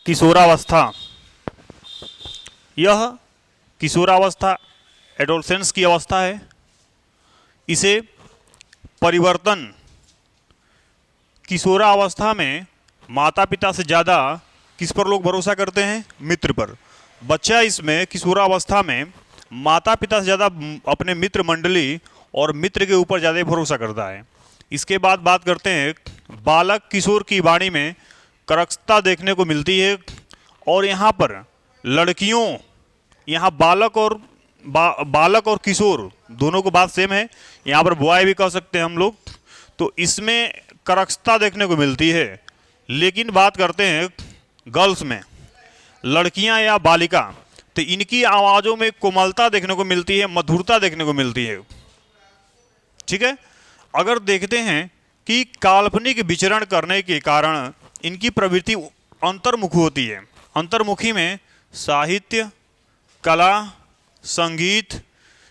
किशोरावस्था, यह किशोरावस्था एडोलसेंस की अवस्था है। इसे परिवर्तन, किशोरावस्था में माता पिता से ज़्यादा किस पर लोग भरोसा करते हैं? मित्र पर। बच्चा इसमें किशोरावस्था में माता पिता से ज़्यादा अपने मित्र मंडली और मित्र के ऊपर ज़्यादा भरोसा करता है। इसके बाद बात करते हैं बालक किशोर की वाणी में करकता देखने को मिलती है। और यहाँ पर लड़कियों, यहाँ बालक और किशोर दोनों को बात सेम है, यहाँ पर बॉय भी कह सकते हैं हम लोग। तो इसमें करकता देखने को मिलती है। लेकिन बात करते हैं गर्ल्स में, लड़कियां या बालिका, तो इनकी आवाज़ों में कोमलता देखने को मिलती है, मधुरता देखने को मिलती है। ठीक है। अगर देखते हैं कि काल्पनिक विचरण करने के कारण इनकी प्रवृत्ति अंतर्मुखी होती है। अंतर्मुखी में साहित्य, कला, संगीत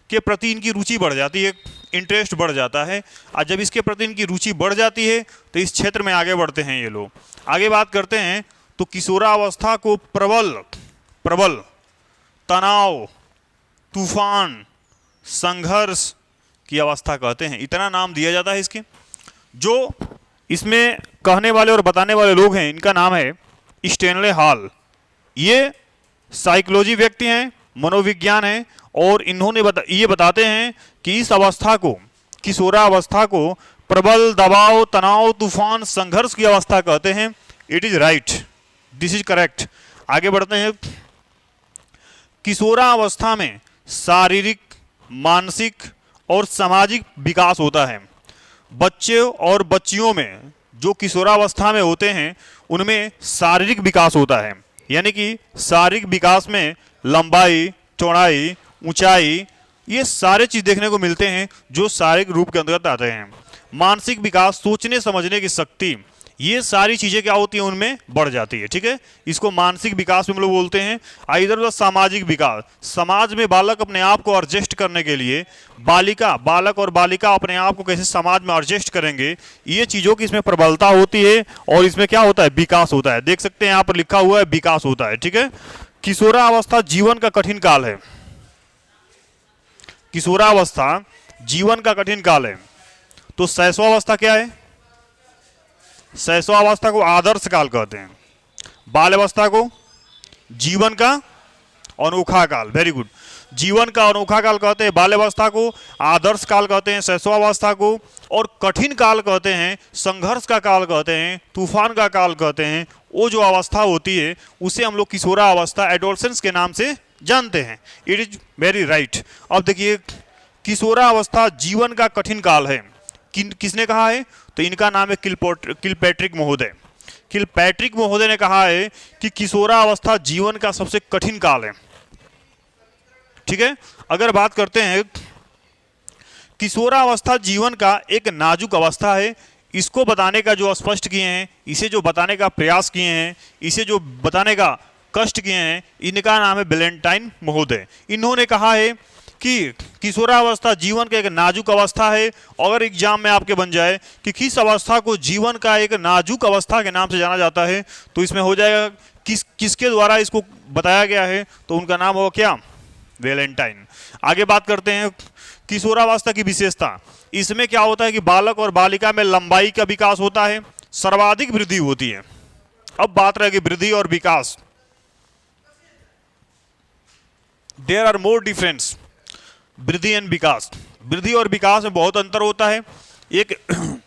के प्रति इनकी रुचि बढ़ जाती है, इंटरेस्ट बढ़ जाता है। और जब इसके प्रति इनकी रुचि बढ़ जाती है तो इस क्षेत्र में आगे बढ़ते हैं ये लोग। आगे बात करते हैं तो किशोरावस्था को प्रबल तनाव, तूफान, संघर्ष की अवस्था कहते हैं। इतना नाम दिया जाता है इसके। जो इसमें कहने वाले और बताने वाले लोग हैं, इनका नाम है स्टैनले हॉल। ये साइकोलॉजी व्यक्ति हैं, मनोविज्ञान हैं, और इन्होंने ये बताते हैं कि इस अवस्था को, किशोरावस्था को प्रबल दबाव, तनाव, तूफान, संघर्ष की अवस्था कहते हैं। It is right, this is correct. आगे बढ़ते हैं। किशोरावस्था में शारीरिक, मानसिक और सामाजिक विकास होता है। बच्चे और बच्चियों में जो किशोरावस्था में होते हैं उनमें शारीरिक विकास होता है। यानी कि शारीरिक विकास में लंबाई, चौड़ाई, ऊंचाई, ये सारे चीज देखने को मिलते हैं जो शारीरिक रूप के अंतर्गत आते हैं। मानसिक विकास, सोचने समझने की शक्ति, ये सारी चीजें क्या होती हैं? उनमें बढ़ जाती है। ठीक है। इसको मानसिक विकास में हम लोग बोलते हैं। इधर उधर सामाजिक विकास, समाज में बालक अपने आप को एडजस्ट करने के लिए, बालक और बालिका अपने आप को कैसे समाज में एडजस्ट करेंगे, ये चीजों की इसमें प्रबलता होती है। और इसमें क्या होता है? विकास होता है। देख सकते हैं यहाँ पर लिखा हुआ है विकास होता है। ठीक है। किशोरावस्था जीवन का कठिन काल है। किशोरावस्था जीवन का कठिन काल है। तो शैशवावस्था क्या है? शैशवावस्था को आदर्श काल कहते हैं। बाल्यावस्था को जीवन का अनोखा काल। Very good. जीवन का अनोखा काल कहते हैं, बाल्यावस्था को आदर्श काल कहते हैं, शैशवावस्था को, और कठिन काल कहते हैं, संघर्ष का काल कहते हैं, तूफान का काल कहते हैं। वो जो अवस्था होती है उसे हम लोग किशोरावस्था, एडोलसेंस के नाम से जानते हैं। It is very right. अब देखिए, किशोरावस्था जीवन का कठिन काल है। किसने कहा है? तो इनका नाम है किलपैट्रिक महोदय। किलपैट्रिक महोदय ने कहा है कि किशोरावस्था जीवन का सबसे कठिन काल है। ठीक है। अगर बात करते हैं, किशोरावस्था जीवन का एक नाजुक अवस्था है। इसको बताने का जो स्पष्ट किए हैं, इसे जो बताने का प्रयास किए हैं, इसे जो बताने का कष्ट किए हैं, इनका नाम है वैलेंटाइन महोदय। इन्होंने कहा है कि किशोरावस्था जीवन का एक नाजुक अवस्था है। अगर एग्जाम में आपके बन जाए कि किस अवस्था को जीवन का एक नाजुक अवस्था के नाम से जाना जाता है, तो इसमें हो जाएगा किसके द्वारा इसको बताया गया है, तो उनका नाम होगा क्या? वैलेंटाइन। आगे बात करते हैं किशोरावस्था की विशेषता। इसमें क्या होता है कि बालक और बालिका में लंबाई का विकास होता है, सर्वाधिक वृद्धि होती है। अब बात रहेगी वृद्धि और विकास। देयर आर मोर डिफरेंस, वृद्धि एंड विकास। वृद्धि और विकास में बहुत अंतर होता है। एक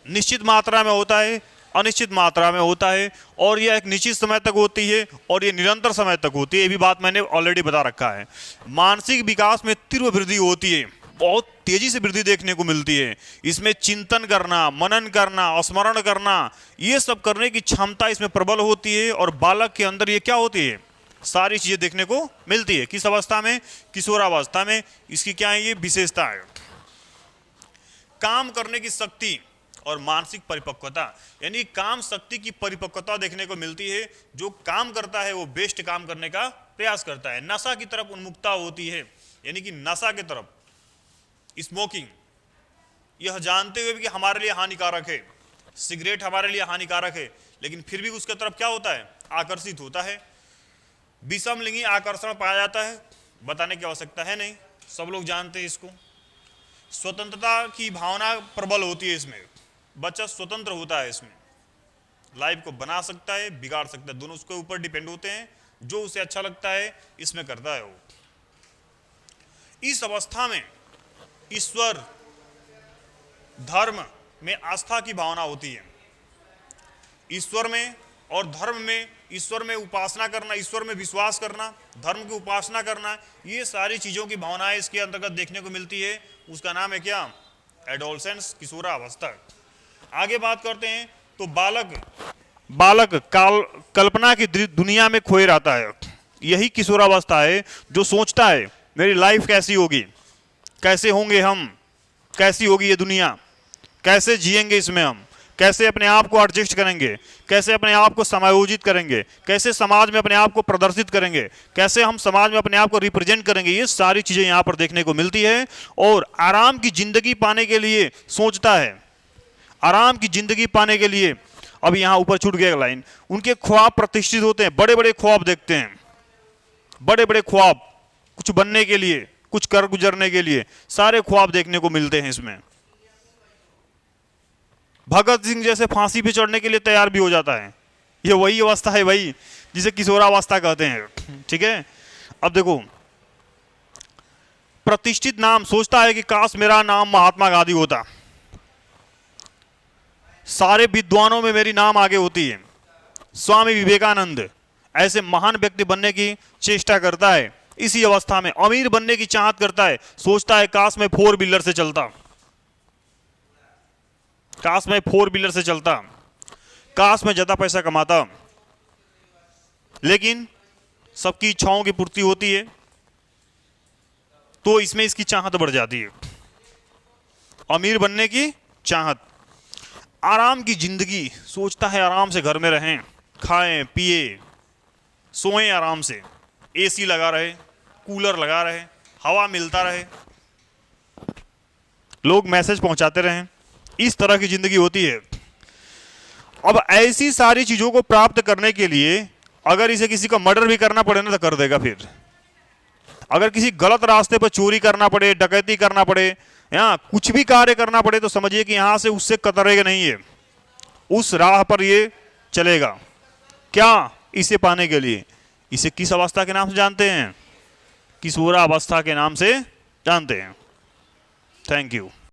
निश्चित मात्रा में होता है, अनिश्चित मात्रा में होता है, और यह एक निश्चित समय तक होती है और ये निरंतर समय तक होती है। ये भी बात मैंने ऑलरेडी बता रखा है। मानसिक विकास में तीव्र वृद्धि होती है, बहुत तेजी से वृद्धि देखने को मिलती है। इसमें चिंतन करना, मनन करना, स्मरण करना, ये सब करने की क्षमता इसमें प्रबल होती है। और बालक के अंदर ये क्या होती है? सारी चीजें देखने को मिलती है। किस अवस्था में? किशोरावस्था में। इसकी क्या है? ये विशेषता है। काम करने की शक्ति और मानसिक परिपक्वता, यानी काम शक्ति की परिपक्वता देखने को मिलती है। जो काम करता है वो बेस्ट काम करने का प्रयास करता है। नशा की तरफ उन्मुखता होती है, यानी कि नशा की तरफ, स्मोकिंग, यह जानते हुए भी कि हमारे लिए हानिकारक है, सिगरेट हमारे लिए हानिकारक है, लेकिन फिर भी उसके तरफ क्या होता है? आकर्षित होता है। विषमलिंगी आकर्षण पाया जाता है, बताने की आवश्यकता है नहीं, सब लोग जानते हैं इसको। स्वतंत्रता की भावना प्रबल होती है इसमें, बच्चा स्वतंत्र होता है इसमें, लाइफ को बना सकता है, बिगाड़ सकता है, दोनों उसके ऊपर डिपेंड होते हैं, जो उसे अच्छा लगता है इसमें करता है वो। इस अवस्था में ईश्वर धर्म में आस्था की भावना होती है। ईश्वर में और धर्म में, ईश्वर में उपासना करना, ईश्वर में विश्वास करना, धर्म की उपासना करना, ये सारी चीज़ों की भावनाएं इसके अंतर्गत देखने को मिलती है। उसका नाम है क्या? एडोलसेंस, किशोरावस्था। आगे बात करते हैं तो बालक कल्पना की दुनिया में खोए रहता है। यही किशोरावस्था है, जो सोचता है मेरी लाइफ कैसी होगी, कैसे होंगे हम, कैसी होगी ये दुनिया, कैसे जिएंगे इसमें हम, कैसे अपने आप को एडजस्ट करेंगे, कैसे अपने आप को समायोजित करेंगे, कैसे समाज में अपने आप को प्रदर्शित करेंगे, कैसे हम समाज में अपने आप को रिप्रेजेंट करेंगे। ये सारी चीज़ें यहाँ पर देखने को मिलती है। और आराम की जिंदगी पाने के लिए सोचता है, आराम की जिंदगी पाने के लिए, अब यहाँ ऊपर छूट गया लाइन, उनके ख्वाब प्रतिष्ठित होते हैं, बड़े बड़े ख्वाब देखते हैं, बड़े बड़े ख्वाब, कुछ बनने के लिए, कुछ कर गुजरने के लिए, सारे ख्वाब देखने को मिलते हैं इसमें। भगत सिंह जैसे फांसी पे चढ़ने के लिए तैयार भी हो जाता है। ये वही अवस्था है भाई जिसे किशोरावस्था कहते हैं, ठीक है। अब देखो, प्रतिष्ठित नाम, सोचता है कि काश मेरा नाम महात्मा गांधी होता, सारे विद्वानों में मेरी नाम आगे होती है, स्वामी विवेकानंद, ऐसे महान व्यक्ति बनने की चेष्टा करता है। इसी अवस्था में अमीर बनने की चाहत करता है, सोचता है काश मैं 4 व्हीलर से चलता, काश मैं 4 व्हीलर से चलता, काश मैं ज्यादा पैसा कमाता। लेकिन सबकी इच्छाओं की पूर्ति होती है तो इसमें इसकी चाहत बढ़ जाती है, अमीर बनने की चाहत। आराम की जिंदगी सोचता है, आराम से घर में रहें, खाएं पिए सोएं, आराम से एसी लगा रहे, कूलर लगा रहे, हवा मिलता रहे, लोग मैसेज पहुंचाते रहें, इस तरह की जिंदगी होती है। अब ऐसी सारी चीजों को प्राप्त करने के लिए अगर इसे किसी का मर्डर भी करना पड़े ना तो कर देगा। फिर अगर किसी गलत रास्ते पर चोरी करना पड़े, डकैती करना पड़े, या कुछ भी कार्य करना पड़े, तो समझिए कि यहां से उससे कतरेगा नहीं है, उस राह पर ये चलेगा। क्या? इसे पाने के लिए। इसे किस अवस्था के नाम से जानते हैं? किशोरावस्था के नाम से जानते हैं। Thank you.